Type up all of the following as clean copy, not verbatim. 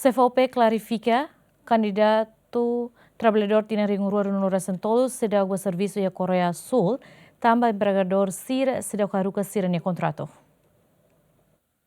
CVP clarifica candidato trabalhador tinha ringurua no Santolo sedang serviço e Coreia Sul também empregador Sira sedang karuka Sira ne contrato.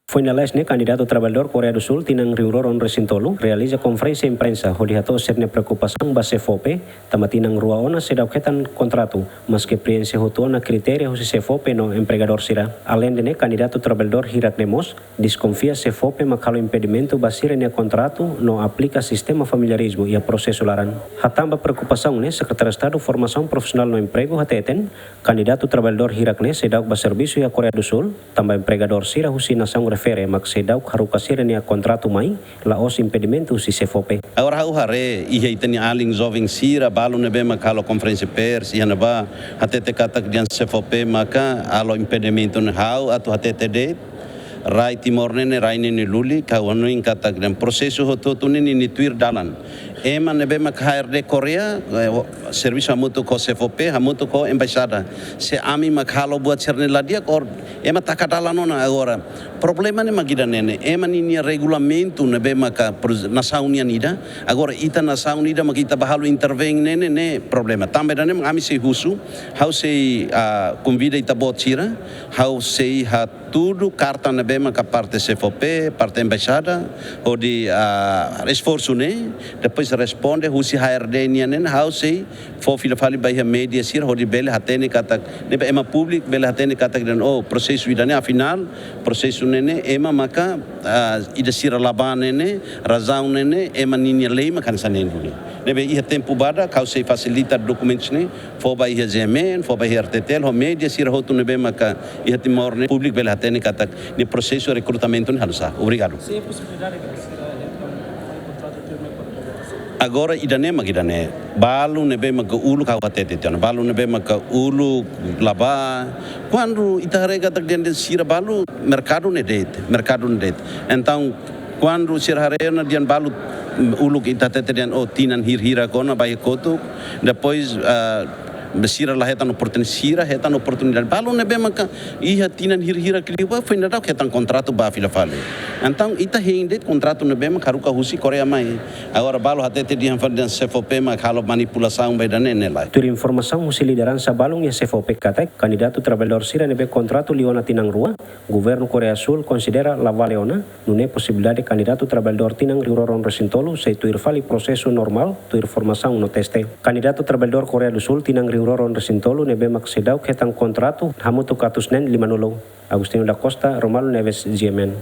Foi na lesne candidato trabalhador Coreia do Sul tinang riuroron Resintolu realiza conferência imprensa onde hato serne preocupação ba CVP tama tinang rua ona sedau ketan contrato mas que preenche hotona criteria husi CVP no empregador sira. Além de candidato trabalhador Hirat Nemos desconfia CVP makalo impedimento ba sira ne contrato no aplica sistema familiarismo e a processo laran. Hatamba preocupação ne Secretário de Estado Formação Profissional no Emprego hateten candidato trabalhador Hirat ne sedau ba serviço e a Coreia do Sul tamba empregador sira husi nação refere maksedau harukasira nia contrato mai la os impedimento si CVP. Agora hau hare ia itani aling jovem sira balu nebe makalo conferência pers ia neba hatete katak dian CVP maka alo impedimento hau atau hatete de rai timor nene rai nene luli kawanu ing katak dan prosesu hototu nene ni tuir dalan ema nebe mak HRD Korea serviço hamutu ko CVP hamutu ko embaixada se ami makalo buat cerne ladia or ema takadalanona agora problema ne magida nene ema ni regulamento nebe maka nação unida agora ita nação unida makita bahalo interveng nene ne problema também dane ami se husu how se convida ita botira how se ha tudo carta nebe maka parte CVP parte embaixada ou de esforço ne depois responde husi HRD nianen how se for filafali by media sir hodi bele hatene katak nebe ema public bele hatene katak dan oh prosesu idane afinal prosesu nene ema maka ida sira laban nene razão nene ema ninia lei makan sanen dulu nebe ia tempo bada kau se facilita documentos ne for by GMN for by RTTL ho media sira hotu nebe maka ia timor ne public bele hatene katak ni processo recrutamento ne halusa obrigado. Sem possibilidade de agora idane magidane balu nebe maga ulu kawatete tiana balu nebe maga ulu laba quando itarega tak den sira balu mercado ne det então quando sira harena dian balu ulu itatete den o tinan hira kona bai kotu depois besira lah hetan oportunidade balu nebe maka iha tinan hira kliwa foi nada hetan contrato ba filafale então ita hende contrato nebe maka haruka husi Korea mai agora balu hatete dian fadan CVP maka halo manipulação bai dane ne lai tur informação husi liderança balung ya CVP katek candidato trabalhador sira nebe contrato liona tinang rua governo Coreia Sul considera la valeona nune possibilidade candidato trabalhador tinang riuroron Resintolu se tuir fali processo normal tuir formação no teste candidato trabalhador Coreia do Sul tinang riuroron Resintolu nebe maksedau ketang contrato hamutu katusnen 5 Agustino da Costa Romalo Neves GMN